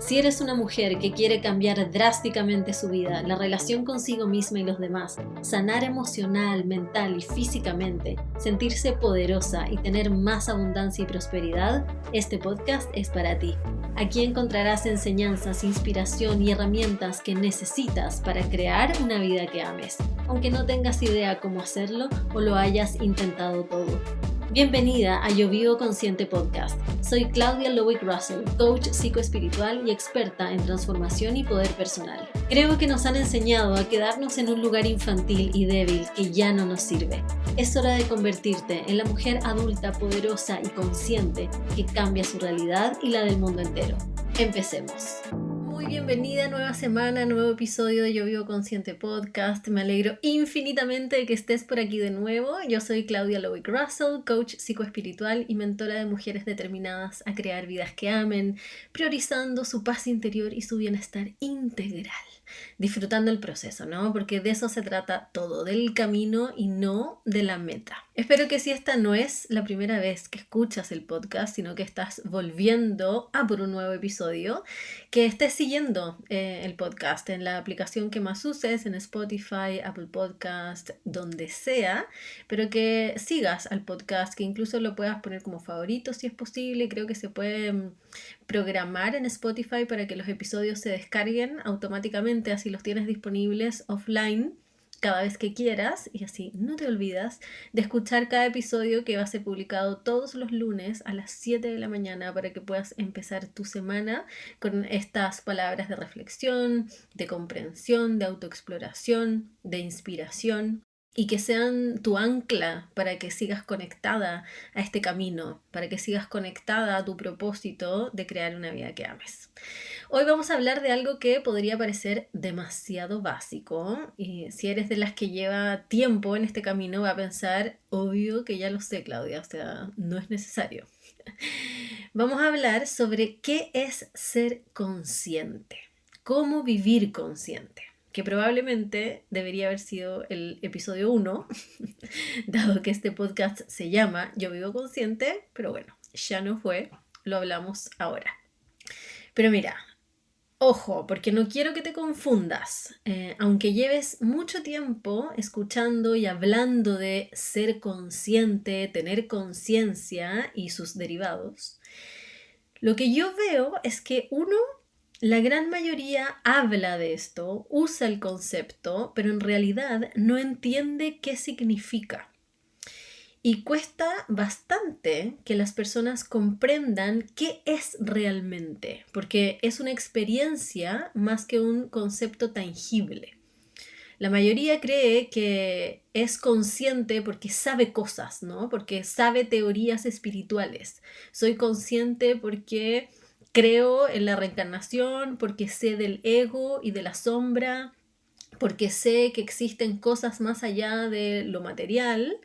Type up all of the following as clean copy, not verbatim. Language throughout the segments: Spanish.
Si eres una mujer que quiere cambiar drásticamente su vida, la relación consigo misma y los demás, sanar emocional, mental y físicamente, sentirse poderosa y tener más abundancia y prosperidad, este podcast es para ti. Aquí encontrarás enseñanzas, inspiración y herramientas que necesitas para crear una vida que ames, aunque no tengas idea cómo hacerlo o lo hayas intentado todo. Bienvenida a Yo Vivo Consciente Podcast. Soy Claudia Lowick Russell, coach psicoespiritual y experta en transformación y poder personal. Creo que nos han enseñado a quedarnos en un lugar infantil y débil que ya no nos sirve. Es hora de convertirte en la mujer adulta, poderosa y consciente que cambia su realidad y la del mundo entero. Empecemos. Muy bienvenida, nueva semana, nuevo episodio de Yo Vivo Consciente Podcast. Me alegro infinitamente de que estés por aquí de nuevo. Yo soy Claudia Lowick Russell, coach psicoespiritual y mentora de mujeres determinadas a crear vidas que amen, priorizando su paz interior y su bienestar integral. Disfrutando el proceso, ¿no? Porque de eso se trata todo, del camino y no de la meta. Espero que si esta no es la primera vez que escuchas el podcast, sino que estás volviendo a por un nuevo episodio, que estés siguiendo el podcast en la aplicación que más uses, en Spotify, Apple Podcast, donde sea, pero que sigas al podcast, que incluso lo puedas poner como favorito si es posible. Creo que se puede programar en Spotify para que los episodios se descarguen automáticamente, así los tienes disponibles offline cada vez que quieras y así no te olvidas de escuchar cada episodio que va a ser publicado todos los lunes a las 7 de la mañana para que puedas empezar tu semana con estas palabras de reflexión, de comprensión, de autoexploración, de inspiración y que sean tu ancla para que sigas conectada a este camino, para que sigas conectada a tu propósito de crear una vida que ames. Hoy vamos a hablar de algo que podría parecer demasiado básico y si eres de las que lleva tiempo en este camino va a pensar, obvio que ya lo sé, Claudia, o sea, no es necesario. Vamos a hablar sobre qué es ser consciente, cómo vivir consciente, que probablemente debería haber sido el episodio 1, dado que este podcast se llama Yo Vivo Consciente, pero bueno, ya no fue, lo hablamos ahora. Pero mira, ojo, porque no quiero que te confundas. Aunque lleves mucho tiempo escuchando y hablando de ser consciente, tener conciencia y sus derivados, lo que yo veo es que la gran mayoría habla de esto, usa el concepto, pero en realidad no entiende qué significa. Y cuesta bastante que las personas comprendan qué es realmente, porque es una experiencia más que un concepto tangible. La mayoría cree que es consciente porque sabe cosas, ¿no? Porque sabe teorías espirituales. Soy consciente porque creo en la reencarnación, porque sé del ego y de la sombra, porque sé que existen cosas más allá de lo material.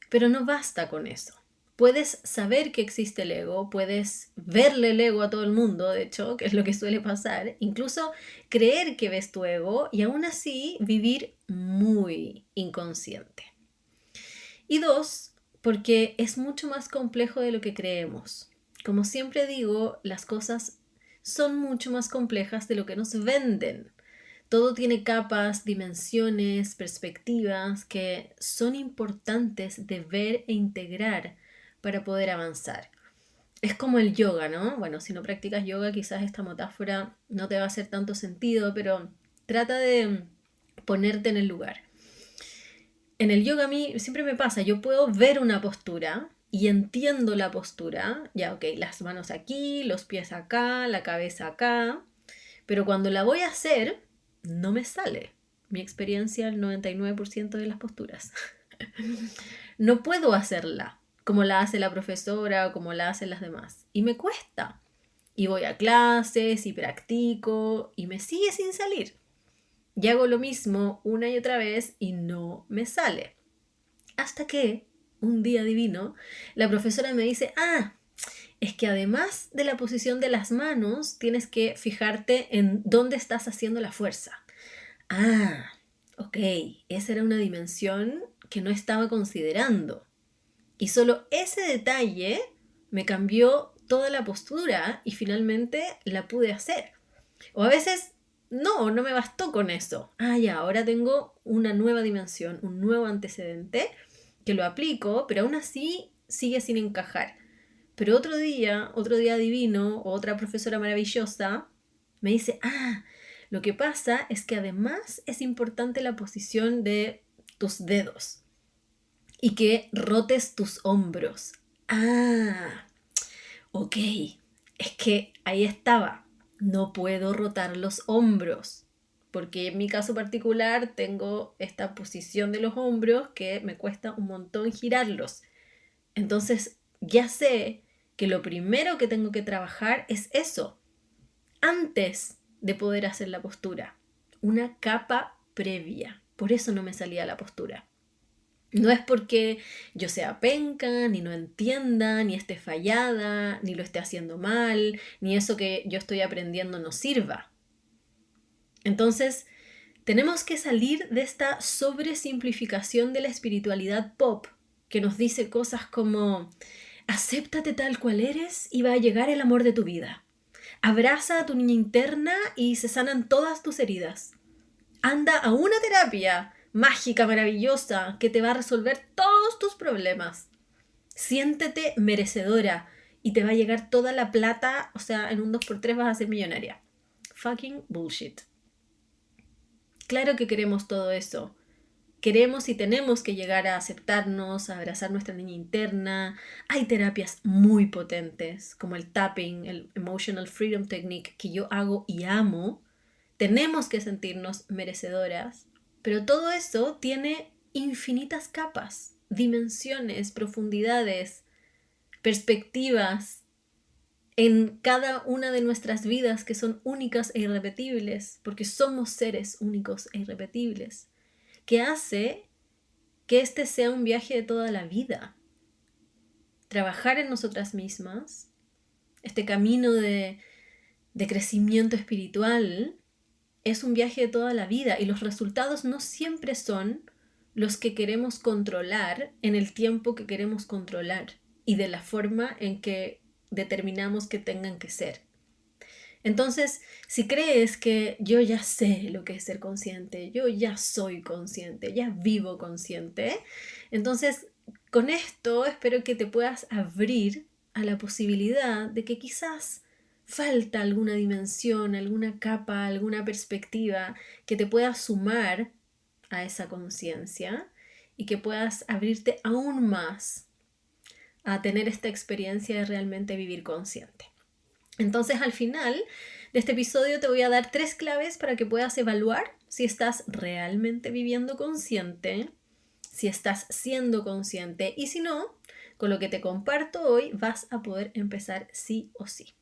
Pero no basta con eso. Puedes saber que existe el ego, puedes verle el ego a todo el mundo, de hecho, que es lo que suele pasar, incluso creer que ves tu ego y aún así vivir muy inconsciente. Y 2, porque es mucho más complejo de lo que creemos. Como siempre digo, las cosas son mucho más complejas de lo que nos venden. Todo tiene capas, dimensiones, perspectivas que son importantes de ver e integrar para poder avanzar. Es como el yoga, ¿no? Bueno, si no practicas yoga, quizás esta metáfora no te va a hacer tanto sentido, pero trata de ponerte en el lugar. En el yoga a mí siempre me pasa, yo puedo ver una postura y entiendo la postura, ya ok, las manos aquí, los pies acá, la cabeza acá, pero cuando la voy a hacer, no me sale. Mi experiencia, el 99% de las posturas. No puedo hacerla como la hace la profesora o como la hacen las demás. Y me cuesta. Y voy a clases y practico y me sigue sin salir. Y hago lo mismo una y otra vez y no me sale. Hasta que, un día divino, la profesora me dice, es que además de la posición de las manos, tienes que fijarte en dónde estás haciendo la fuerza. Ok, esa era una dimensión que no estaba considerando. Y solo ese detalle me cambió toda la postura y finalmente la pude hacer. O a veces, no me bastó con eso. Ya, ahora tengo una nueva dimensión, un nuevo antecedente que lo aplico, pero aún así sigue sin encajar. Pero otro día divino, otra profesora maravillosa, me dice, lo que pasa es que además es importante la posición de tus dedos y que rotes tus hombros. Ok, es que ahí estaba. No puedo rotar los hombros, porque en mi caso particular tengo esta posición de los hombros que me cuesta un montón girarlos. Entonces ya sé que lo primero que tengo que trabajar es eso, antes de poder hacer la postura. Una capa previa. Por eso no me salía la postura. No es porque yo sea penca, ni no entienda, ni esté fallada, ni lo esté haciendo mal, ni eso que yo estoy aprendiendo no sirva. Entonces, tenemos que salir de esta sobresimplificación de la espiritualidad pop que nos dice cosas como acéptate tal cual eres y va a llegar el amor de tu vida. Abraza a tu niña interna y se sanan todas tus heridas. Anda a una terapia mágica, maravillosa, que te va a resolver todos tus problemas. Siéntete merecedora y te va a llegar toda la plata, o sea, en un 2x3 vas a ser millonaria. Fucking bullshit. Claro que queremos todo eso. Queremos y tenemos que llegar a aceptarnos, a abrazar nuestra niña interna. Hay terapias muy potentes, como el tapping, el Emotional Freedom Technique, que yo hago y amo. Tenemos que sentirnos merecedoras, pero todo eso tiene infinitas capas, dimensiones, profundidades, perspectivas en cada una de nuestras vidas que son únicas e irrepetibles, porque somos seres únicos e irrepetibles, que hace que este sea un viaje de toda la vida. Trabajar en nosotras mismas, este camino de crecimiento espiritual, es un viaje de toda la vida y los resultados no siempre son los que queremos controlar en el tiempo que queremos controlar y de la forma en que determinamos que tengan que ser. Entonces, si crees que yo ya sé lo que es ser consciente, yo ya soy consciente, ya vivo consciente, entonces con esto espero que te puedas abrir a la posibilidad de que quizás falta alguna dimensión, alguna capa, alguna perspectiva que te pueda sumar a esa conciencia y que puedas abrirte aún más a tener esta experiencia de realmente vivir consciente. Entonces, al final de este episodio te voy a dar 3 claves para que puedas evaluar si estás realmente viviendo consciente, si estás siendo consciente y si no, con lo que te comparto hoy vas a poder empezar sí o sí.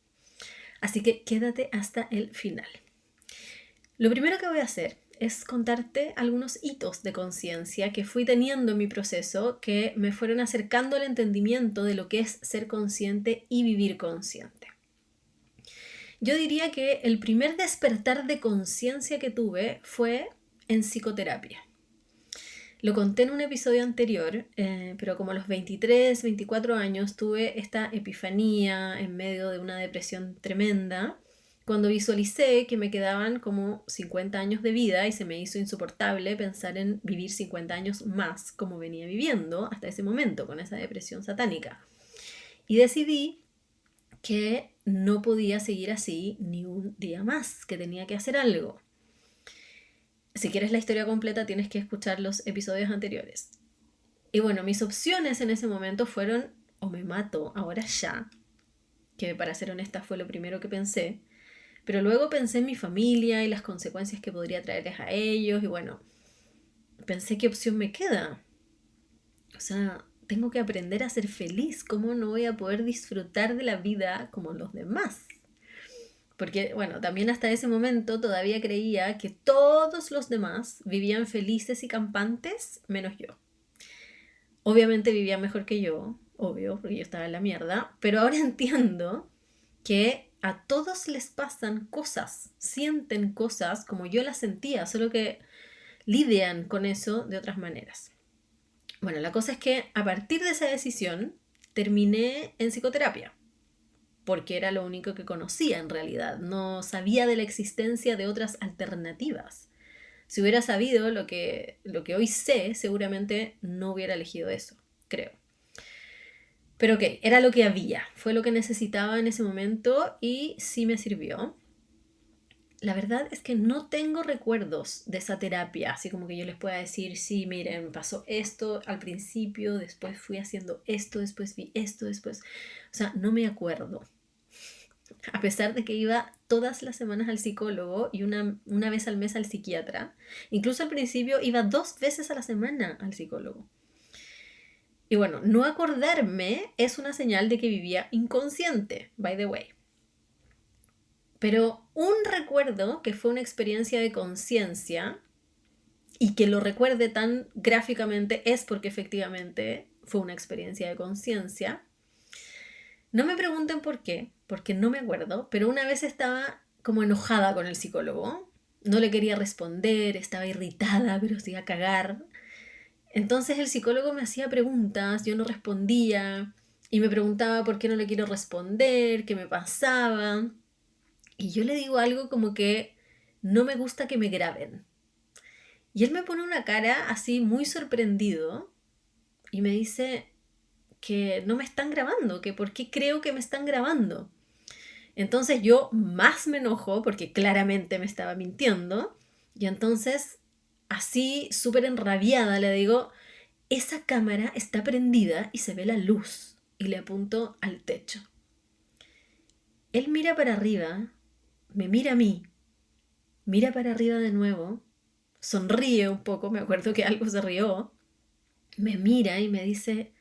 Así que quédate hasta el final. Lo primero que voy a hacer es contarte algunos hitos de conciencia que fui teniendo en mi proceso que me fueron acercando al entendimiento de lo que es ser consciente y vivir consciente. Yo diría que el primer despertar de conciencia que tuve fue en psicoterapia. Lo conté en un episodio anterior, pero como a los 23, 24 años tuve esta epifanía en medio de una depresión tremenda, cuando visualicé que me quedaban como 50 años de vida y se me hizo insoportable pensar en vivir 50 años más como venía viviendo hasta ese momento con esa depresión satánica. Y decidí que no podía seguir así ni un día más, que tenía que hacer algo. Si quieres la historia completa tienes que escuchar los episodios anteriores. Y bueno, mis opciones en ese momento fueron o me mato ahora ya, que para ser honesta fue lo primero que pensé, pero luego pensé en mi familia y las consecuencias que podría traerles a ellos y bueno, pensé qué opción me queda. O sea, tengo que aprender a ser feliz, ¿cómo no voy a poder disfrutar de la vida como los demás? Porque, bueno, también hasta ese momento todavía creía que todos los demás vivían felices y campantes, menos yo. Obviamente vivían mejor que yo, obvio, porque yo estaba en la mierda, pero ahora entiendo que a todos les pasan cosas, sienten cosas como yo las sentía, solo que lidian con eso de otras maneras. Bueno, la cosa es que a partir de esa decisión terminé en psicoterapia. porque era lo único que conocía en realidad. No sabía de la existencia de otras alternativas. Si hubiera sabido lo que hoy sé, seguramente no hubiera elegido eso, creo. Pero ok, era lo que había, fue lo que necesitaba en ese momento y sí me sirvió. La verdad es que no tengo recuerdos de esa terapia, así como que yo les pueda decir, sí, miren, me pasó esto al principio, después fui haciendo esto, después vi esto, después... O sea, no me acuerdo. A pesar de que iba todas las semanas al psicólogo y una vez al mes al psiquiatra, incluso al principio iba 2 veces a la semana al psicólogo. Y bueno, no acordarme es una señal de que vivía inconsciente, by the way. Pero un recuerdo que fue una experiencia de conciencia y que lo recuerde tan gráficamente es porque efectivamente fue una experiencia de conciencia. No me pregunten por qué, porque no me acuerdo, pero una vez estaba como enojada con el psicólogo, no le quería responder, estaba irritada, pero se iba a cagar. Entonces el psicólogo me hacía preguntas, yo no respondía y me preguntaba por qué no le quiero responder, qué me pasaba. Y yo le digo algo como que no me gusta que me graben. Y él me pone una cara así muy sorprendido y me dice que no me están grabando, que por qué creo que me están grabando. Entonces yo más me enojo porque claramente me estaba mintiendo y entonces así súper enrabiada le digo, esa cámara está prendida y se ve la luz y le apunto al techo. Él mira para arriba, me mira a mí, mira para arriba de nuevo, sonríe un poco, me acuerdo que algo se rió, me mira y me dice,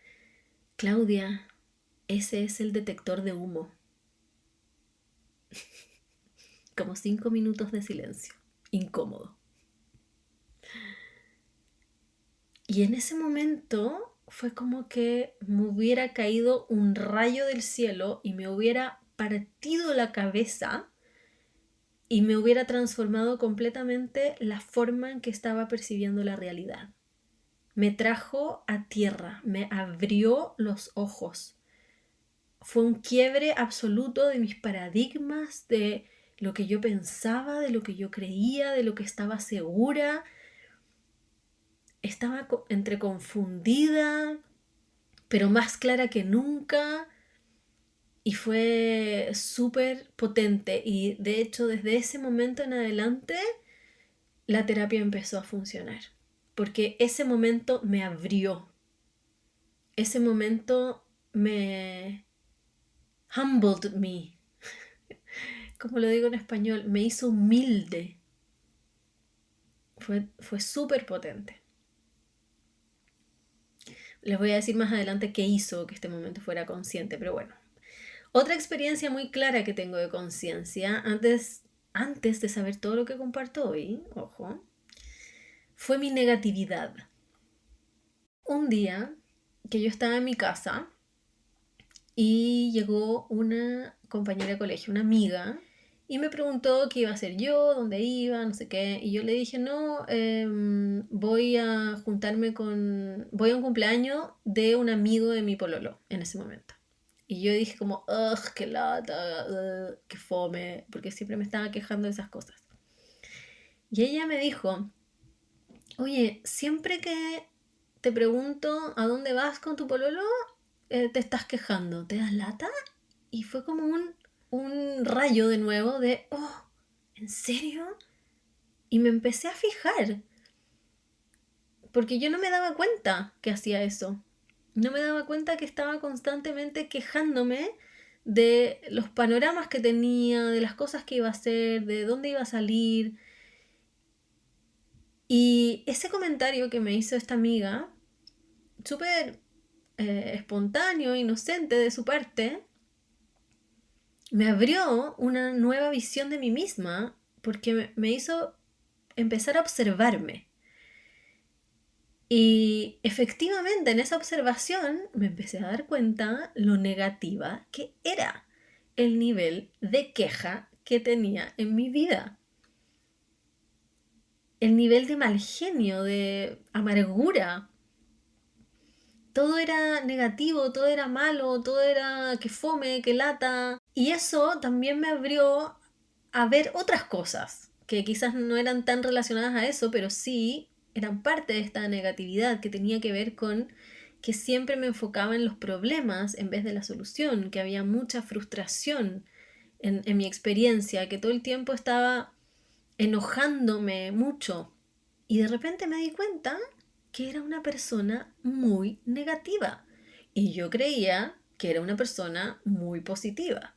Claudia, ese es el detector de humo. Como 5 minutos de silencio, incómodo. Y en ese momento fue como que me hubiera caído un rayo del cielo y me hubiera partido la cabeza y me hubiera transformado completamente la forma en que estaba percibiendo la realidad. Me trajo a tierra, me abrió los ojos. Fue un quiebre absoluto de mis paradigmas, de lo que yo pensaba, de lo que yo creía, de lo que estaba segura. Estaba entre confundida, pero más clara que nunca. Y fue súper potente. Y de hecho, desde ese momento en adelante, la terapia empezó a funcionar. Porque ese momento me abrió. Ese momento me humbled me. Como lo digo en español, me hizo humilde. Fue súper potente. Les voy a decir más adelante qué hizo que este momento fuera consciente, pero bueno. Otra experiencia muy clara que tengo de conciencia, antes de saber todo lo que comparto hoy, ojo, fue mi negatividad. Un día que yo estaba en mi casa y llegó una compañera de colegio, una amiga, y me preguntó qué iba a hacer yo, dónde iba, no sé qué. Y yo le dije, no, voy a voy a un cumpleaños de un amigo de mi pololo en ese momento. Y yo dije como, ugh, qué lata, qué fome, porque siempre me estaba quejando de esas cosas. Y ella me dijo, oye, siempre que te pregunto a dónde vas con tu pololo, te estás quejando, ¿te das lata? Y fue como un rayo de nuevo de, oh, ¿en serio? Y me empecé a fijar, porque yo no me daba cuenta que hacía eso. No me daba cuenta que estaba constantemente quejándome de los panoramas que tenía, de las cosas que iba a hacer, de dónde iba a salir. Y ese comentario que me hizo esta amiga, súper espontáneo, inocente de su parte, me abrió una nueva visión de mí misma porque me hizo empezar a observarme. Y efectivamente en esa observación me empecé a dar cuenta lo negativa que era el nivel de queja que tenía en mi vida. El nivel de mal genio, de amargura. todo era negativo, todo era malo, todo era que fome, que lata. Y eso también me abrió a ver otras cosas que quizás no eran tan relacionadas a eso, pero sí eran parte de esta negatividad que tenía que ver con que siempre me enfocaba en los problemas en vez de la solución, que había mucha frustración en mi experiencia, que todo el tiempo estaba enojándome mucho. Y de repente me di cuenta que era una persona muy negativa. Y yo creía que era una persona muy positiva.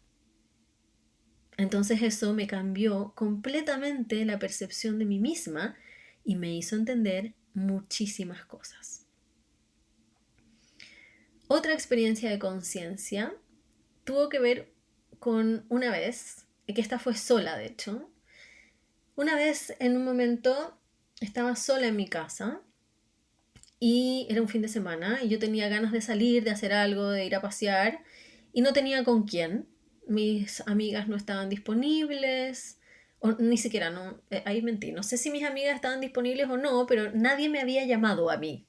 Entonces eso me cambió completamente la percepción de mí misma y me hizo entender muchísimas cosas. Otra experiencia de conciencia tuvo que ver con una vez, que esta fue sola de hecho. Una vez en un momento estaba sola en mi casa y era un fin de semana y yo tenía ganas de salir, de hacer algo, de ir a pasear y no tenía con quién. Mis amigas no estaban disponibles, o ni siquiera, no, ahí mentí, no sé si mis amigas estaban disponibles o no, pero nadie me había llamado a mí.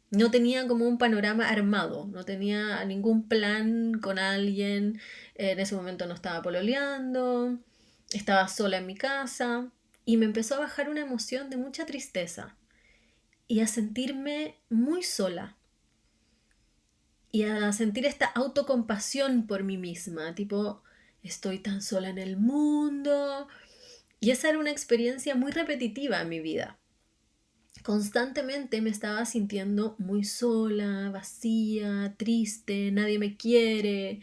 No tenía como un panorama armado, no tenía ningún plan con alguien, en ese momento no estaba pololeando, estaba sola en mi casa y me empezó a bajar una emoción de mucha tristeza y a sentirme muy sola y a sentir esta autocompasión por mí misma, tipo, estoy tan sola en el mundo. Y esa era una experiencia muy repetitiva en mi vida. Constantemente me estaba sintiendo muy sola, vacía, triste, nadie me quiere,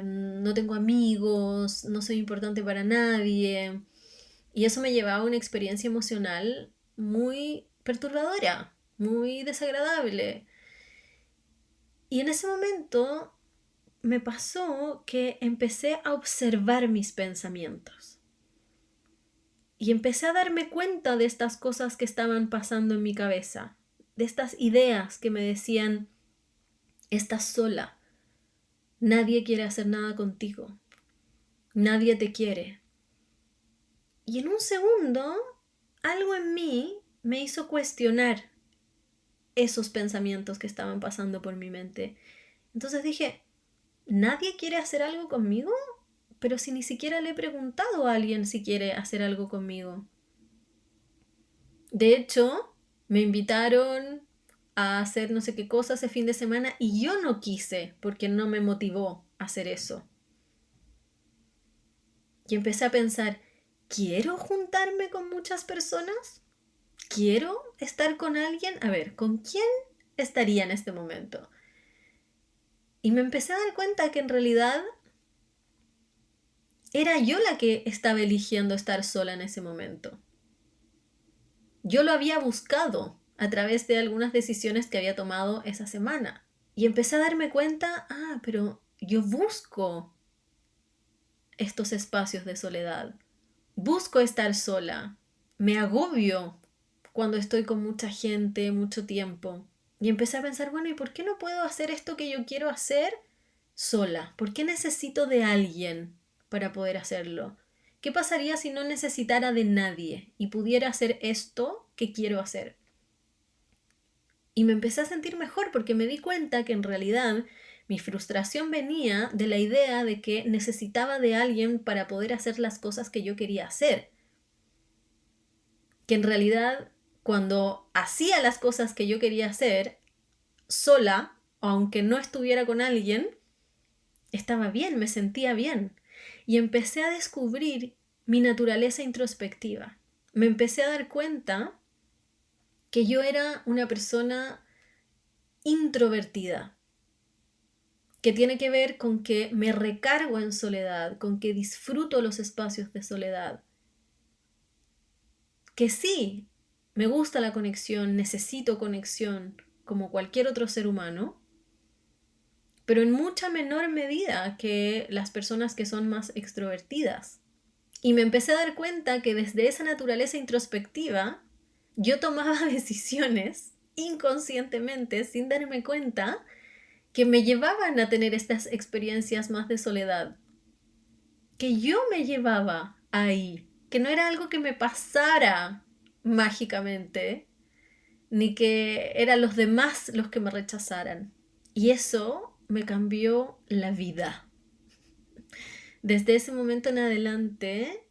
no tengo amigos, no soy importante para nadie. Y eso me llevaba a una experiencia emocional muy perturbadora, muy desagradable. Y en ese momento me pasó que empecé a observar mis pensamientos. Y empecé a darme cuenta de estas cosas que estaban pasando en mi cabeza, de estas ideas que me decían, estás sola, nadie quiere hacer nada contigo, nadie te quiere. Y en un segundo, algo en mí me hizo cuestionar esos pensamientos que estaban pasando por mi mente. Entonces dije, ¿nadie quiere hacer algo conmigo? Pero si ni siquiera le he preguntado a alguien si quiere hacer algo conmigo. De hecho, me invitaron a hacer no sé qué cosa ese fin de semana y yo no quise porque no me motivó a hacer eso. Y empecé a pensar, ¿quiero juntarme con muchas personas? ¿Quiero estar con alguien? A ver, ¿con quién estaría en este momento? Y me empecé a dar cuenta que en realidad era yo la que estaba eligiendo estar sola en ese momento. Yo lo había buscado a través de algunas decisiones que había tomado esa semana. Y empecé a darme cuenta, pero yo busco estos espacios de soledad. Busco estar sola. Me agobio cuando estoy con mucha gente, mucho tiempo. Y empecé a pensar, bueno, ¿y por qué no puedo hacer esto que yo quiero hacer sola? ¿Por qué necesito de alguien para poder hacerlo? ¿Qué pasaría si no necesitara de nadie y pudiera hacer esto que quiero hacer? Y me empecé a sentir mejor porque me di cuenta que en realidad mi frustración venía de la idea de que necesitaba de alguien para poder hacer las cosas que yo quería hacer. Que en realidad cuando hacía las cosas que yo quería hacer sola, aunque no estuviera con alguien, estaba bien, me sentía bien. Y empecé a descubrir mi naturaleza introspectiva. Me empecé a dar cuenta que yo era una persona introvertida, que tiene que ver con que me recargo en soledad, con que disfruto los espacios de soledad. Que sí, me gusta la conexión, necesito conexión como cualquier otro ser humano, pero en mucha menor medida que las personas que son más extrovertidas. Y me empecé a dar cuenta que desde esa naturaleza introspectiva yo tomaba decisiones inconscientemente, sin darme cuenta, que me llevaban a tener estas experiencias más de soledad. Que yo me llevaba ahí, que no era algo que me pasara mágicamente, ni que eran los demás los que me rechazaran. Y eso me cambió la vida. Desde ese momento en adelante,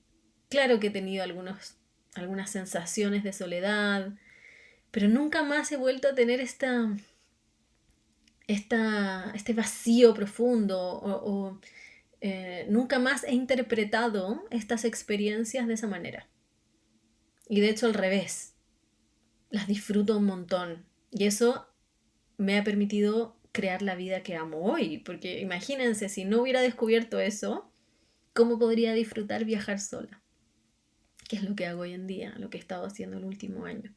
claro que he tenido algunas sensaciones de soledad, pero nunca más he vuelto a tener este vacío profundo nunca más he interpretado estas experiencias de esa manera. Y de hecho al revés, las disfruto un montón. Y eso me ha permitido crear la vida que amo hoy. Porque imagínense, si no hubiera descubierto eso, ¿cómo podría disfrutar viajar sola? Que es lo que hago hoy en día, lo que he estado haciendo el último año.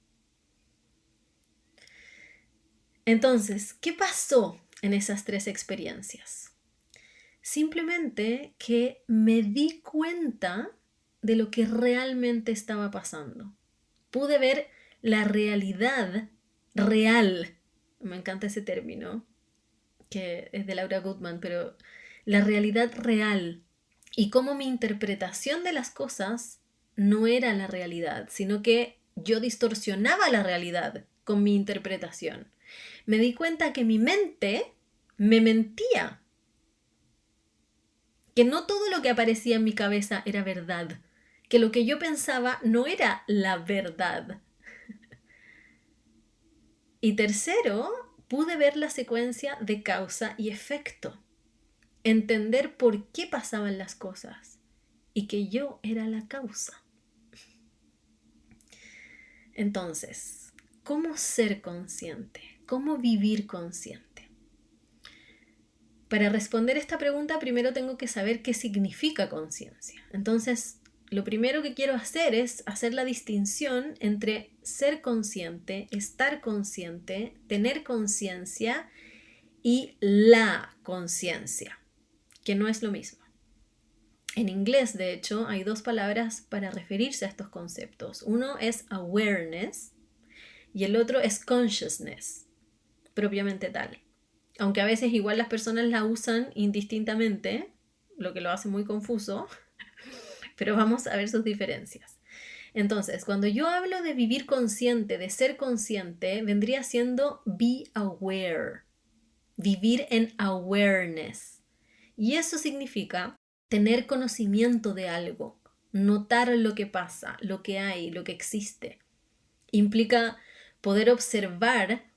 Entonces, ¿qué pasó en esas 3 experiencias? Simplemente que me di cuenta de lo que realmente estaba pasando. Pude ver la realidad real. Me encanta ese término, que es de Laura Goodman, pero la realidad real y cómo mi interpretación de las cosas no era la realidad, sino que yo distorsionaba la realidad con mi interpretación. Me di cuenta que mi mente me mentía, que no todo lo que aparecía en mi cabeza era verdad, que lo que yo pensaba no era la verdad. Y tercero, pude ver la secuencia de causa y efecto, entender por qué pasaban las cosas y que yo era la causa. Entonces, ¿cómo ser consciente? ¿Cómo vivir consciente? Para responder esta pregunta, primero tengo que saber qué significa conciencia. Entonces, lo primero que quiero hacer es hacer la distinción entre ser consciente, estar consciente, tener conciencia y la conciencia, que no es lo mismo. En inglés, de hecho, hay 2 palabras para referirse a estos conceptos. Uno es awareness y el otro es consciousness, propiamente tal. Aunque a veces igual las personas la usan indistintamente, lo que lo hace muy confuso, pero vamos a ver sus diferencias. Entonces, cuando yo hablo de vivir consciente, de ser consciente, vendría siendo be aware, vivir en awareness. Y eso significa tener conocimiento de algo, notar lo que pasa, lo que hay, lo que existe. Implica poder observar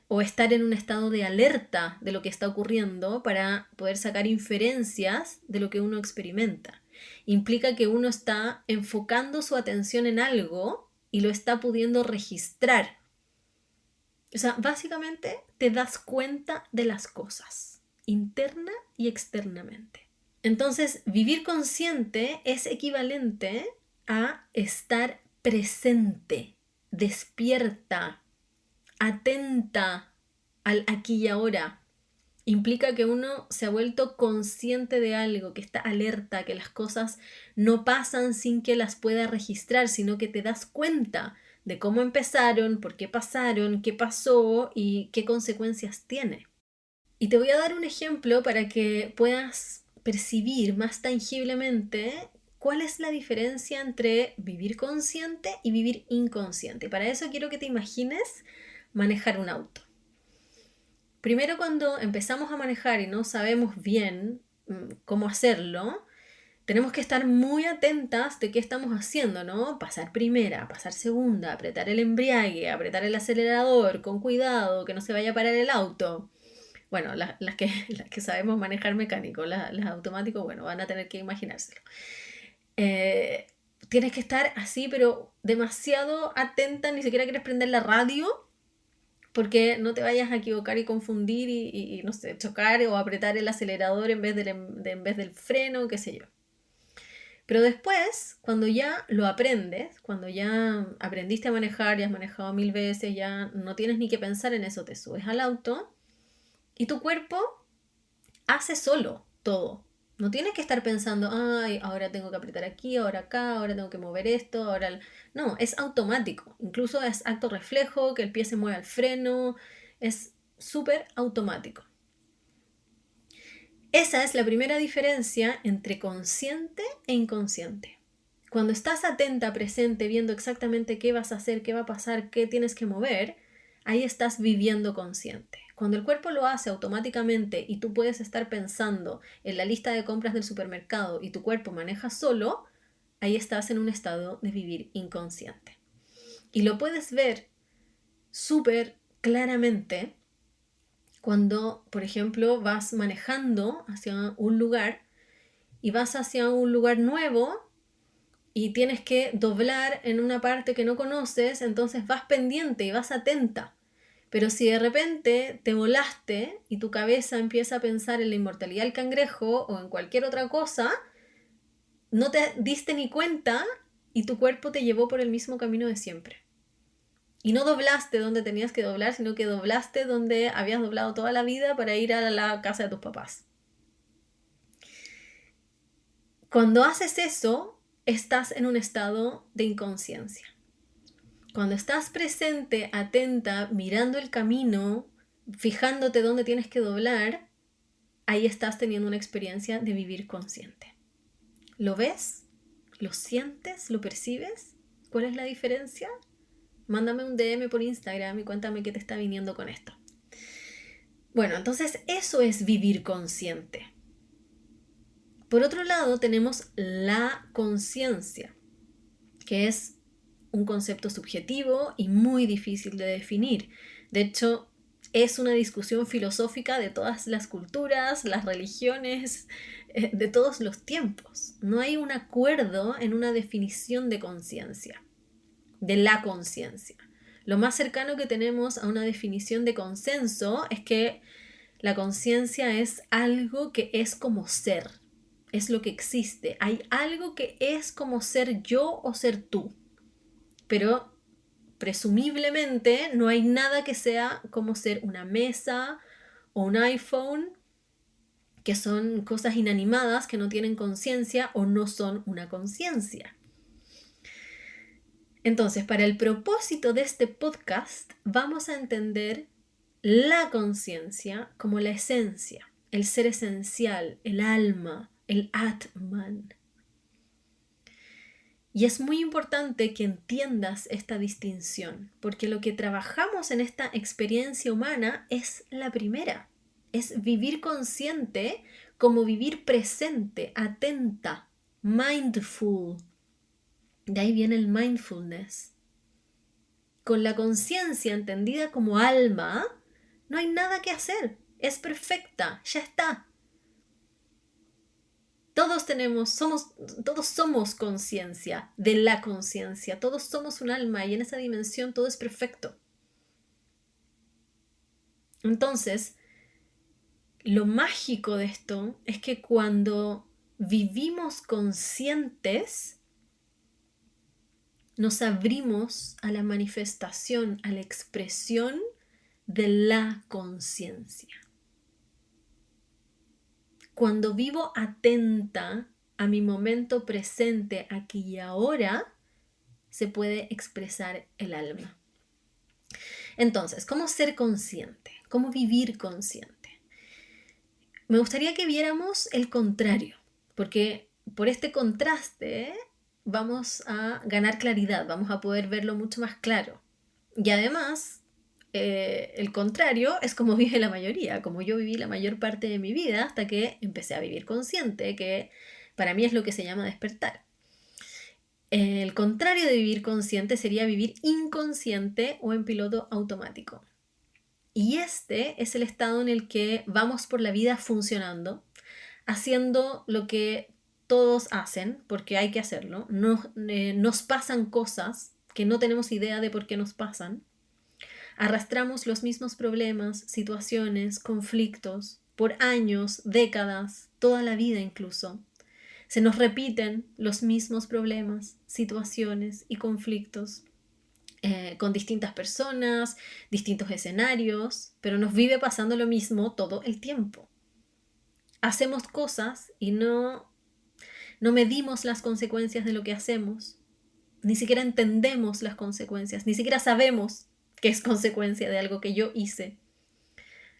o estar en un estado de alerta de lo que está ocurriendo para poder sacar inferencias de lo que uno experimenta. Implica que uno está enfocando su atención en algo y lo está pudiendo registrar. O sea, básicamente te das cuenta de las cosas, interna y externamente. Entonces, vivir consciente es equivalente a estar presente, despierta, atenta al aquí y ahora. Implica que uno se ha vuelto consciente de algo, que está alerta, que las cosas no pasan sin que las pueda registrar, sino que te das cuenta de cómo empezaron, por qué pasaron, qué pasó y qué consecuencias tiene. Y te voy a dar un ejemplo para que puedas percibir más tangiblemente cuál es la diferencia entre vivir consciente y vivir inconsciente. Para eso quiero que te imagines manejar un auto. Primero, cuando empezamos a manejar y no sabemos bien cómo hacerlo, tenemos que estar muy atentas de qué estamos haciendo, ¿no? Pasar primera, pasar segunda, apretar el embriague, apretar el acelerador con cuidado, que no se vaya a parar el auto. Bueno, las que sabemos manejar mecánico, las automáticos, bueno, van a tener que imaginárselo. Tienes que estar así, pero demasiado atenta, ni siquiera quieres prender la radio, porque no te vayas a equivocar y confundir y no sé, chocar o apretar el acelerador en vez del freno, qué sé yo. Pero después, cuando ya lo aprendes, cuando ya aprendiste a manejar y has manejado 1000 veces, ya no tienes ni que pensar en eso, te subes al auto y tu cuerpo hace solo todo. No tienes que estar pensando, ay, ahora tengo que apretar aquí, ahora acá, ahora tengo que mover esto, ahora... No, es automático. Incluso es acto reflejo, que el pie se mueve al freno. Es súper automático. Esa es la primera diferencia entre consciente e inconsciente. Cuando estás atenta, presente, viendo exactamente qué vas a hacer, qué va a pasar, qué tienes que mover, ahí estás viviendo consciente. Cuando el cuerpo lo hace automáticamente y tú puedes estar pensando en la lista de compras del supermercado y tu cuerpo maneja solo, ahí estás en un estado de vivir inconsciente. Y lo puedes ver súper claramente cuando, por ejemplo, vas manejando hacia un lugar y vas hacia un lugar nuevo y tienes que doblar en una parte que no conoces, entonces vas pendiente y vas atenta. Pero si de repente te volaste y tu cabeza empieza a pensar en la inmortalidad del cangrejo o en cualquier otra cosa, no te diste ni cuenta y tu cuerpo te llevó por el mismo camino de siempre. Y no doblaste donde tenías que doblar, sino que doblaste donde habías doblado toda la vida para ir a la casa de tus papás. Cuando haces eso, estás en un estado de inconsciencia. Cuando estás presente, atenta, mirando el camino, fijándote dónde tienes que doblar, ahí estás teniendo una experiencia de vivir consciente. ¿Lo ves? ¿Lo sientes? ¿Lo percibes? ¿Cuál es la diferencia? Mándame un DM por Instagram y cuéntame qué te está viniendo con esto. Bueno, entonces eso es vivir consciente. Por otro lado, tenemos la conciencia, que es un concepto subjetivo y muy difícil de definir. De hecho, es una discusión filosófica de todas las culturas, las religiones, de todos los tiempos. No hay un acuerdo en una definición de conciencia, de la conciencia. Lo más cercano que tenemos a una definición de consenso es que la conciencia es algo que es como ser, es lo que existe. Hay algo que es como ser yo o ser tú, pero presumiblemente no hay nada que sea como ser una mesa o un iPhone, que son cosas inanimadas que no tienen conciencia o no son una conciencia. Entonces, para el propósito de este podcast, vamos a entender la conciencia como la esencia, el ser esencial, el alma, el Atman. Y es muy importante que entiendas esta distinción, porque lo que trabajamos en esta experiencia humana es la primera, es vivir consciente como vivir presente, atenta, mindful. De ahí viene el mindfulness. Con la conciencia entendida como alma, no hay nada que hacer, es perfecta, ya está. Todos somos conciencia de la conciencia, todos somos un alma y en esa dimensión todo es perfecto. Entonces, lo mágico de esto es que cuando vivimos conscientes, nos abrimos a la manifestación, a la expresión de la conciencia. Cuando vivo atenta a mi momento presente, aquí y ahora, se puede expresar el alma. Entonces, ¿cómo ser consciente? ¿Cómo vivir consciente? Me gustaría que viéramos el contrario, porque por este contraste vamos a ganar claridad, vamos a poder verlo mucho más claro. Y además, el contrario es como vive la mayoría, como yo viví la mayor parte de mi vida hasta que empecé a vivir consciente, que para mí es lo que se llama despertar. El contrario de vivir consciente sería vivir inconsciente o en piloto automático. Y este es el estado en el que vamos por la vida funcionando, haciendo lo que todos hacen, porque hay que hacerlo. Nos pasan cosas que no tenemos idea de por qué nos pasan. Arrastramos los mismos problemas, situaciones, conflictos, por años, décadas, toda la vida incluso. Se nos repiten los mismos problemas, situaciones y conflictos con distintas personas, distintos escenarios, pero nos vive pasando lo mismo todo el tiempo. Hacemos cosas y no medimos las consecuencias de lo que hacemos, ni siquiera entendemos las consecuencias, ni siquiera sabemos que es consecuencia de algo que yo hice.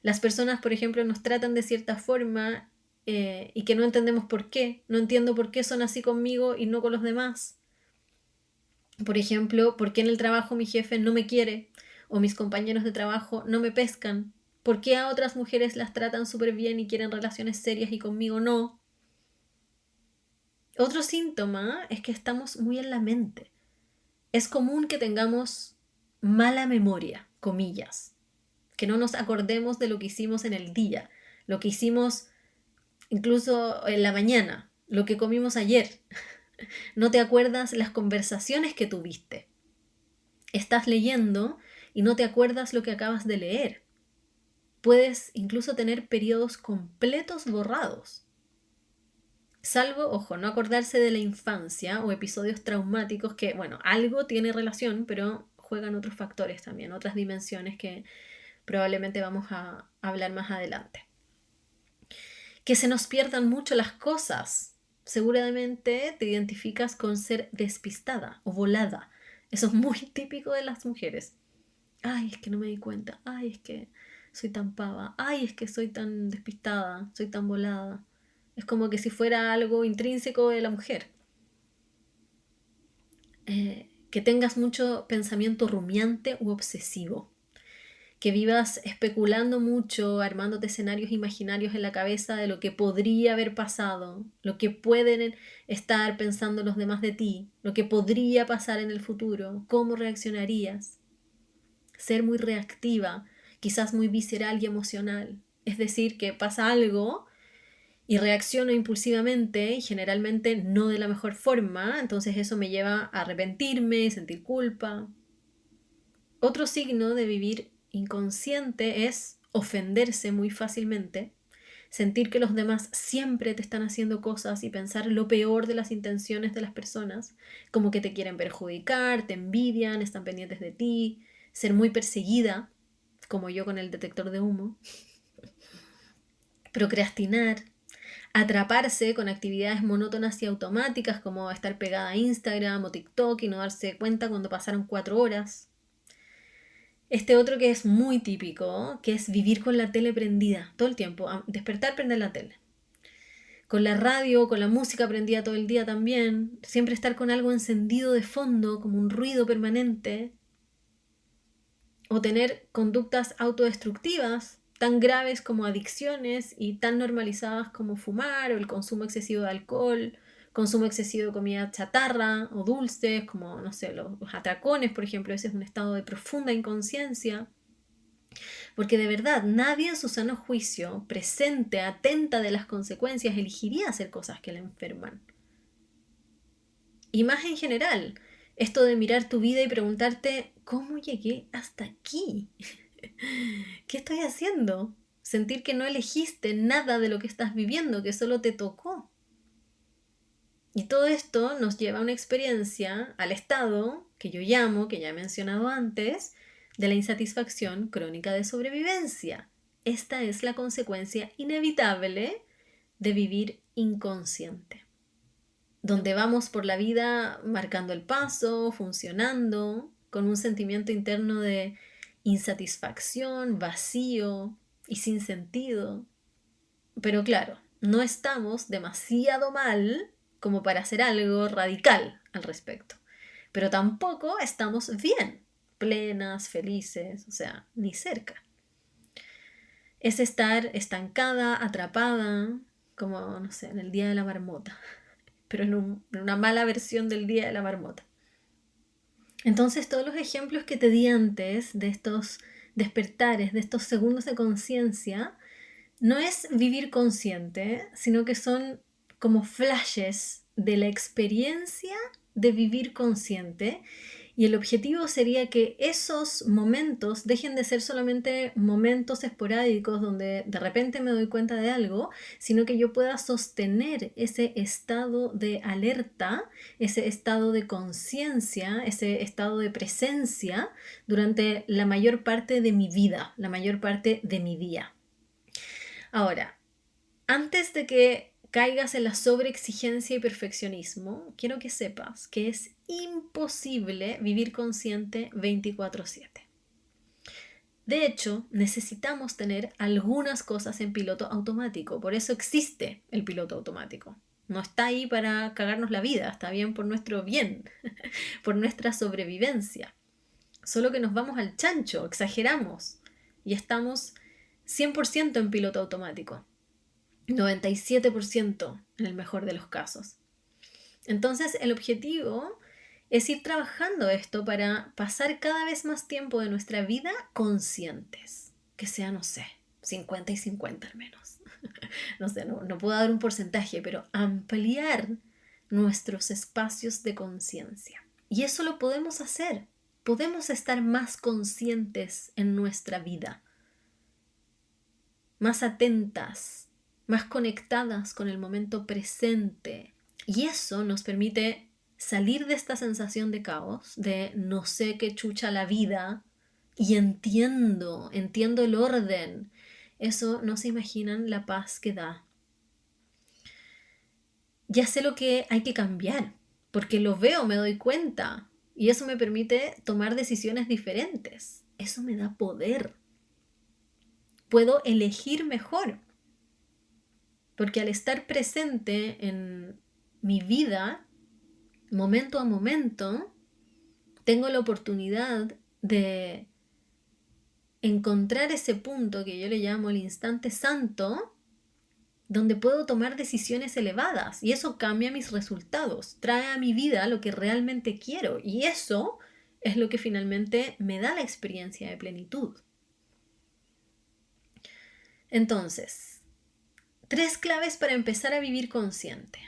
Las personas, por ejemplo, nos tratan de cierta forma y que no entendemos por qué. No entiendo por qué son así conmigo y no con los demás. Por ejemplo, ¿por qué en el trabajo mi jefe no me quiere? O mis compañeros de trabajo no me pescan. ¿Por qué a otras mujeres las tratan súper bien y quieren relaciones serias y conmigo no? Otro síntoma es que estamos muy en la mente. Es común que tengamos mala memoria, comillas, que no nos acordemos de lo que hicimos en el día, lo que hicimos incluso en la mañana, lo que comimos ayer. No te acuerdas las conversaciones que tuviste. Estás leyendo y no te acuerdas lo que acabas de leer. Puedes incluso tener periodos completos borrados. Salvo, ojo, no acordarse de la infancia o episodios traumáticos que, bueno, algo tiene relación, pero juegan otros factores también, otras dimensiones que probablemente vamos a hablar más adelante. Que se nos pierdan mucho las cosas. Seguramente te identificas con ser despistada o volada. Eso es muy típico de las mujeres. Ay, es que no me di cuenta. Ay, es que soy tan pava. Ay, es que soy tan despistada, soy tan volada. Es como que si fuera algo intrínseco de la mujer. Que tengas mucho pensamiento rumiante u obsesivo. Que vivas especulando mucho, armándote escenarios imaginarios en la cabeza de lo que podría haber pasado, lo que pueden estar pensando los demás de ti, lo que podría pasar en el futuro, cómo reaccionarías. Ser muy reactiva, quizás muy visceral y emocional. Es decir, que pasa algo y reacciono impulsivamente y generalmente no de la mejor forma, entonces eso me lleva a arrepentirme, sentir culpa. Otro signo de vivir inconsciente es ofenderse muy fácilmente, sentir que los demás siempre te están haciendo cosas y pensar lo peor de las intenciones de las personas, como que te quieren perjudicar, te envidian, están pendientes de ti, ser muy perseguida, como yo con el detector de humo, procrastinar, atraparse con actividades monótonas y automáticas como estar pegada a Instagram o TikTok y no darse cuenta cuando pasaron 4 horas. Este otro que es muy típico, que es vivir con la tele prendida todo el tiempo, despertar, prender la tele. Con la radio, con la música prendida todo el día también, siempre estar con algo encendido de fondo, como un ruido permanente, o tener conductas autodestructivas tan graves como adicciones y tan normalizadas como fumar o el consumo excesivo de alcohol, consumo excesivo de comida chatarra o dulces, como, no sé, los atracones, por ejemplo. Ese es un estado de profunda inconsciencia. Porque de verdad, nadie en su sano juicio, presente, atenta de las consecuencias, elegiría hacer cosas que le enferman. Y más en general, esto de mirar tu vida y preguntarte, ¿cómo llegué hasta aquí? ¿Qué estoy haciendo? Sentir que no elegiste nada de lo que estás viviendo, que solo te tocó. Y todo esto nos lleva a una experiencia, al estado que yo llamo, que ya he mencionado antes, de la insatisfacción crónica de sobrevivencia. Esta es la consecuencia inevitable de vivir inconsciente, donde vamos por la vida marcando el paso, funcionando, con un sentimiento interno de insatisfacción, vacío y sin sentido. Pero claro, no estamos demasiado mal como para hacer algo radical al respecto. Pero tampoco estamos bien, plenas, felices, o sea, ni cerca. Es estar estancada, atrapada, como, no sé, en el día de la marmota, pero en una mala versión del día de la marmota. Entonces, todos los ejemplos que te di antes de estos despertares, de estos segundos de conciencia, no es vivir consciente, sino que son como flashes de la experiencia de vivir consciente. Y el objetivo sería que esos momentos dejen de ser solamente momentos esporádicos donde de repente me doy cuenta de algo, sino que yo pueda sostener ese estado de alerta, ese estado de conciencia, ese estado de presencia durante la mayor parte de mi vida, la mayor parte de mi día. Ahora, antes de que caigas en la sobreexigencia y perfeccionismo, quiero que sepas que es imposible vivir consciente 24/7. De hecho, necesitamos tener algunas cosas en piloto automático, por eso existe el piloto automático. No está ahí para cagarnos la vida, está bien por nuestro bien. por nuestra sobrevivencia. Solo que nos vamos al chancho, exageramos y estamos 100% en piloto automático. 97% en el mejor de los casos. Entonces el objetivo es ir trabajando esto para pasar cada vez más tiempo de nuestra vida conscientes. Que sea, no sé, 50 y 50 al menos. No sé, no puedo dar un porcentaje, pero ampliar nuestros espacios de conciencia. Y eso lo podemos hacer. Podemos estar más conscientes en nuestra vida, más atentas, más conectadas con el momento presente. Y eso nos permite salir de esta sensación de caos, de no sé qué chucha la vida, y entiendo el orden. Eso no se imaginan la paz que da. Ya sé lo que hay que cambiar, porque lo veo, me doy cuenta, y eso me permite tomar decisiones diferentes. Eso me da poder. Puedo elegir mejor, porque al estar presente en mi vida, momento a momento, tengo la oportunidad de encontrar ese punto que yo le llamo el instante santo, donde puedo tomar decisiones elevadas y eso cambia mis resultados, trae a mi vida lo que realmente quiero y eso es lo que finalmente me da la experiencia de plenitud. Entonces, 3 claves para empezar a vivir consciente.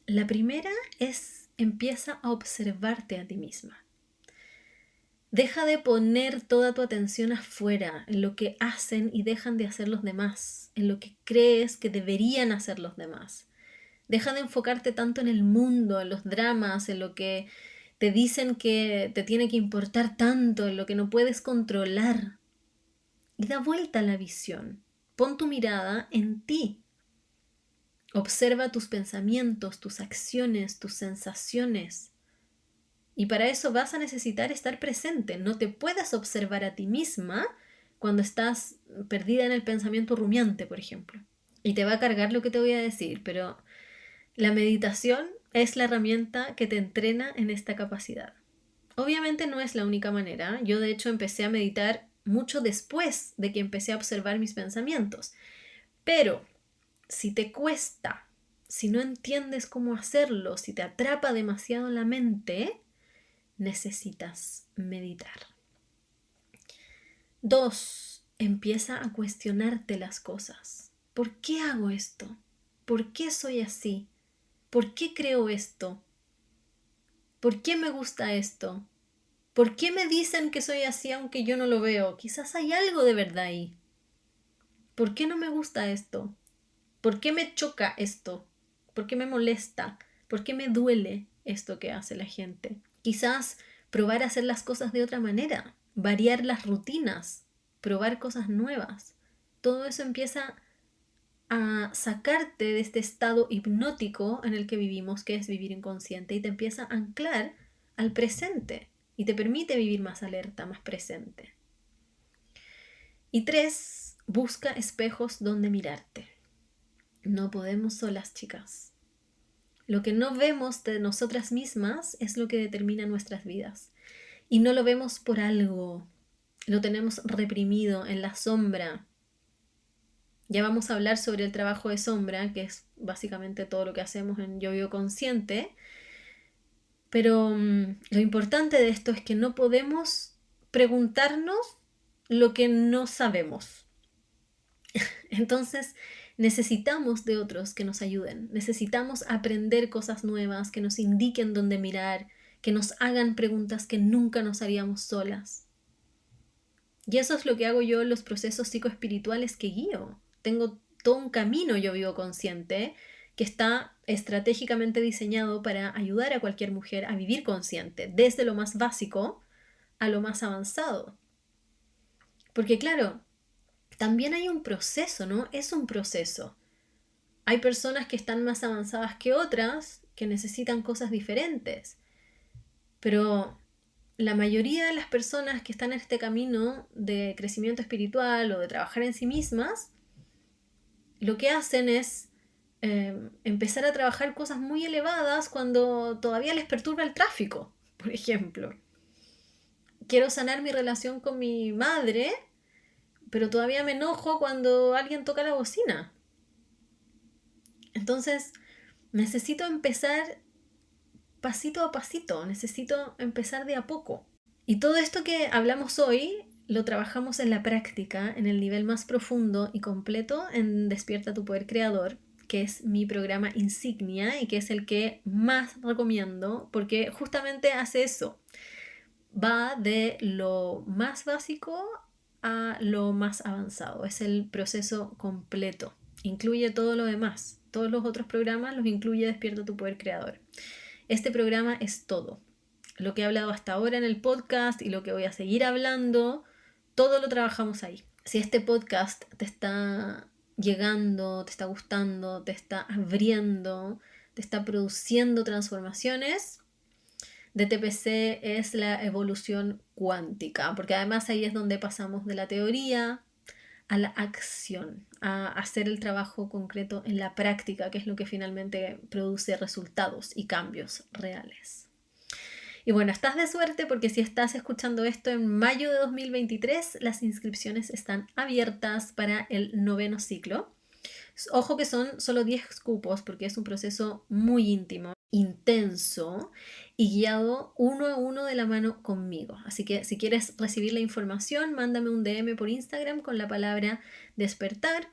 La primera es empieza a observarte a ti misma. Deja de poner toda tu atención afuera, en lo que hacen y dejan de hacer los demás, en lo que crees que deberían hacer los demás. Deja de enfocarte tanto en el mundo, en los dramas, en lo que te dicen que te tiene que importar tanto, en lo que no puedes controlar. Y da vuelta a la visión. Pon tu mirada en ti. Observa tus pensamientos, tus acciones, tus sensaciones. Y para eso vas a necesitar estar presente. No te puedes observar a ti misma cuando estás perdida en el pensamiento rumiante, por ejemplo. Y te va a cargar lo que te voy a decir, pero la meditación es la herramienta que te entrena en esta capacidad. Obviamente no es la única manera. Yo de hecho empecé a meditar mucho después de que empecé a observar mis pensamientos. Pero si te cuesta, si no entiendes cómo hacerlo, si te atrapa demasiado la mente, necesitas meditar. 2. Empieza a cuestionarte las cosas. ¿Por qué hago esto? ¿Por qué soy así? ¿Por qué creo esto? ¿Por qué me gusta esto? ¿Por qué me dicen que soy así aunque yo no lo veo? Quizás hay algo de verdad ahí. ¿Por qué no me gusta esto? ¿Por qué me choca esto? ¿Por qué me molesta? ¿Por qué me duele esto que hace la gente? Quizás probar a hacer las cosas de otra manera, variar las rutinas, probar cosas nuevas. Todo eso empieza a sacarte de este estado hipnótico en el que vivimos, que es vivir inconsciente, y te empieza a anclar al presente y te permite vivir más alerta, más presente. Y 3, busca espejos donde mirarte. No podemos solas, chicas. Lo que no vemos de nosotras mismas es lo que determina nuestras vidas. Y no lo vemos por algo. Lo tenemos reprimido en la sombra. Ya vamos a hablar sobre el trabajo de sombra, que es básicamente todo lo que hacemos en Yo Vivo Consciente. Pero lo importante de esto es que no podemos preguntarnos lo que no sabemos. Entonces, necesitamos de otros que nos ayuden. Necesitamos aprender cosas nuevas, que nos indiquen dónde mirar, que nos hagan preguntas que nunca nos haríamos solas. Y eso es lo que hago yo en los procesos psicoespirituales que guío. Tengo todo un camino Yo Vivo Consciente que está estratégicamente diseñado para ayudar a cualquier mujer a vivir consciente, desde lo más básico a lo más avanzado. Porque claro, también hay un proceso, ¿no? Es un proceso. Hay personas que están más avanzadas que otras, que necesitan cosas diferentes. Pero la mayoría de las personas que están en este camino de crecimiento espiritual o de trabajar en sí mismas, lo que hacen es empezar a trabajar cosas muy elevadas cuando todavía les perturba el tráfico, por ejemplo. Quiero sanar mi relación con mi madre, pero todavía me enojo cuando alguien toca la bocina. Entonces, necesito empezar pasito a pasito, necesito empezar de a poco. Y todo esto que hablamos hoy lo trabajamos en la práctica, en el nivel más profundo y completo en Despierta tu Poder Creador, que es mi programa insignia y que es el que más recomiendo porque justamente hace eso. Va de lo más básico a lo más avanzado. Es el proceso completo. Incluye todo lo demás. Todos los otros programas los incluye Despierta tu Poder Creador. Este programa es todo. Lo que he hablado hasta ahora en el podcast y lo que voy a seguir hablando, todo lo trabajamos ahí. Si este podcast te está llegando, te está gustando, te está abriendo, te está produciendo transformaciones, DTPC es la evolución cuántica, porque además ahí es donde pasamos de la teoría a la acción, a hacer el trabajo concreto en la práctica, que es lo que finalmente produce resultados y cambios reales. Y bueno, estás de suerte porque si estás escuchando esto en mayo de 2023, las inscripciones están abiertas para el 9º ciclo. Ojo que son solo 10 cupos porque es un proceso muy íntimo, intenso y guiado uno a uno de la mano conmigo. Así que si quieres recibir la información, mándame un DM por Instagram con la palabra despertar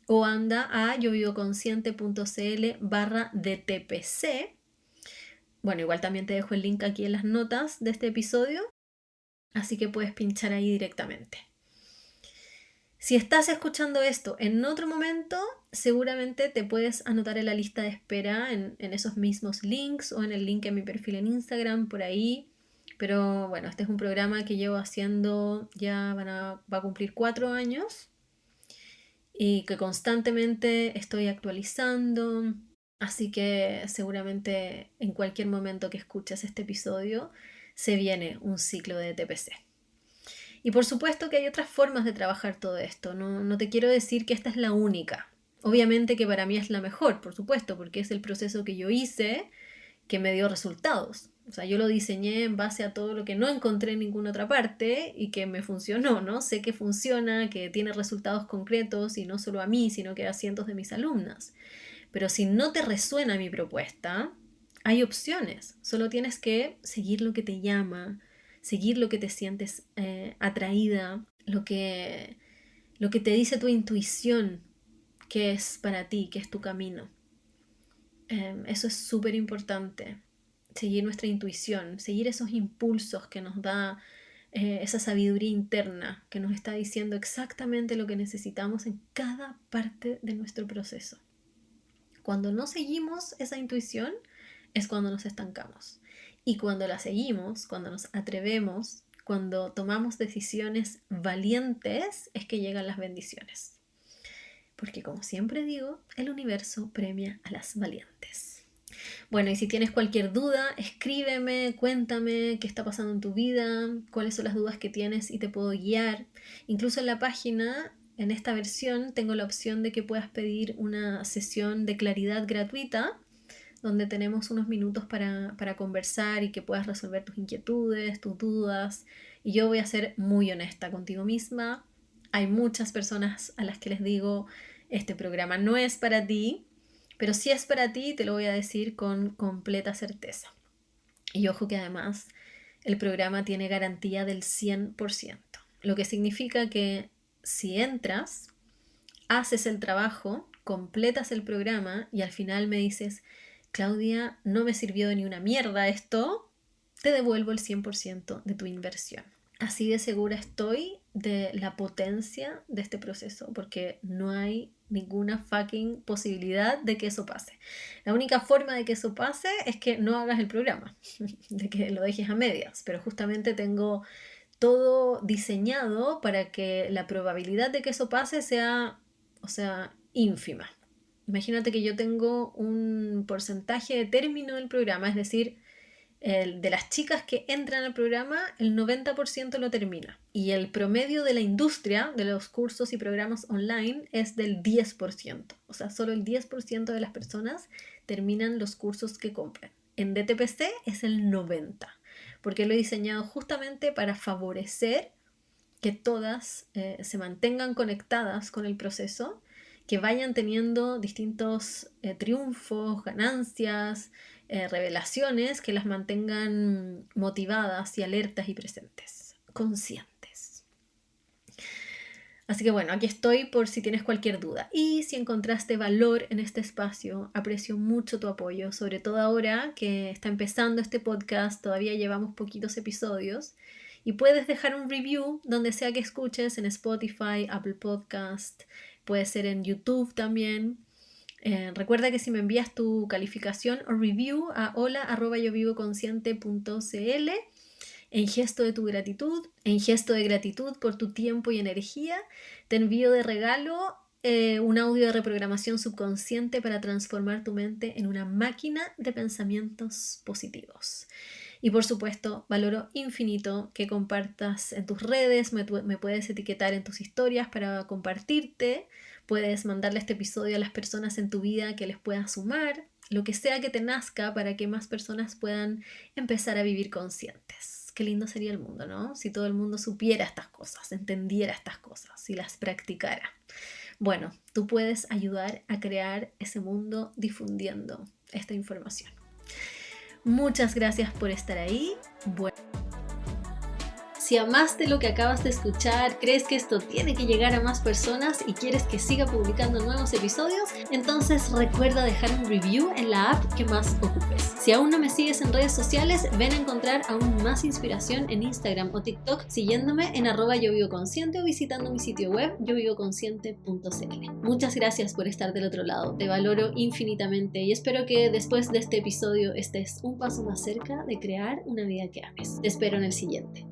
o anda a yovivoconsciente.cl/DTPC. Bueno, igual también te dejo el link aquí en las notas de este episodio, así que puedes pinchar ahí directamente. Si estás escuchando esto en otro momento, seguramente te puedes anotar en la lista de espera en esos mismos links o en el link en mi perfil en Instagram, por ahí. Pero bueno, este es un programa que llevo haciendo, ya va a cumplir 4 años y que constantemente estoy actualizando. Así que seguramente en cualquier momento que escuches este episodio se viene un ciclo de TPC. Y por supuesto que hay otras formas de trabajar todo esto. No te quiero decir que esta es la única. Obviamente que para mí es la mejor, por supuesto, porque es el proceso que yo hice que me dio resultados. O sea, yo lo diseñé en base a todo lo que no encontré en ninguna otra parte y que me funcionó, ¿no? Sé que funciona, que tiene resultados concretos y no solo a mí, sino que a cientos de mis alumnas. Pero si no te resuena mi propuesta, hay opciones. Solo tienes que seguir lo que te llama, seguir lo que te sientes atraída, lo que te dice tu intuición, que es para ti, que es tu camino. Eso es súper importante. Seguir nuestra intuición, seguir esos impulsos que nos da esa sabiduría interna que nos está diciendo exactamente lo que necesitamos en cada parte de nuestro proceso. Cuando no seguimos esa intuición es cuando nos estancamos. Y cuando la seguimos, cuando nos atrevemos, cuando tomamos decisiones valientes, es que llegan las bendiciones. Porque como siempre digo, el universo premia a las valientes. Bueno, y si tienes cualquier duda, escríbeme, cuéntame qué está pasando en tu vida, cuáles son las dudas que tienes y te puedo guiar. Incluso en la página, en esta versión, tengo la opción de que puedas pedir una sesión de claridad gratuita, donde tenemos unos minutos para conversar y que puedas resolver tus inquietudes, tus dudas. Y yo voy a ser muy honesta contigo misma. Hay muchas personas a las que les digo, este programa no es para ti, pero si es para ti, te lo voy a decir con completa certeza. Y ojo que además el programa tiene garantía del 100%, lo que significa que si entras, haces el trabajo, completas el programa y al final me dices, Claudia, no me sirvió de ni una mierda esto, te devuelvo el 100% de tu inversión. Así de segura estoy de la potencia de este proceso, porque no hay ninguna fucking posibilidad de que eso pase. La única forma de que eso pase es que no hagas el programa, de que lo dejes a medias, pero justamente tengo todo diseñado para que la probabilidad de que eso pase sea, ínfima. Imagínate que yo tengo un porcentaje de término del programa, es decir, de las chicas que entran al programa, el 90% lo termina. Y el promedio de la industria de los cursos y programas online es del 10%. O sea, solo el 10% de las personas terminan los cursos que compran. En DTPC es el 90%, porque lo he diseñado justamente para favorecer que todas se mantengan conectadas con el proceso, que vayan teniendo distintos triunfos, ganancias, revelaciones que las mantengan motivadas y alertas y presentes, conscientes. Así que bueno, aquí estoy por si tienes cualquier duda. Y si encontraste valor en este espacio, aprecio mucho tu apoyo, sobre todo ahora que está empezando este podcast, todavía llevamos poquitos episodios. Y puedes dejar un review donde sea que escuches, en Spotify, Apple Podcast, puede ser en YouTube también. Recuerda que si me envías tu calificación o review a hola@yovivoconsciente.cl, en gesto de tu gratitud, en gesto de gratitud por tu tiempo y energía, te envío de regalo un audio de reprogramación subconsciente para transformar tu mente en una máquina de pensamientos positivos. Y por supuesto, valoro infinito que compartas en tus redes, me puedes etiquetar en tus historias para compartirte, puedes mandarle este episodio a las personas en tu vida que les pueda sumar, lo que sea que te nazca para que más personas puedan empezar a vivir conscientes. Qué lindo sería el mundo, ¿no? Si todo el mundo supiera estas cosas, entendiera estas cosas y las practicara. Bueno, tú puedes ayudar a crear ese mundo difundiendo esta información. Muchas gracias por estar ahí. Bueno, si amaste lo que acabas de escuchar, crees que esto tiene que llegar a más personas y quieres que siga publicando nuevos episodios, entonces recuerda dejar un review en la app que más ocupes. Si aún no me sigues en redes sociales, ven a encontrar aún más inspiración en Instagram o TikTok siguiéndome en @yovivoconsciente o visitando mi sitio web yovivoconsciente.cl. Muchas gracias por estar del otro lado, te valoro infinitamente y espero que después de este episodio estés un paso más cerca de crear una vida que ames. Te espero en el siguiente.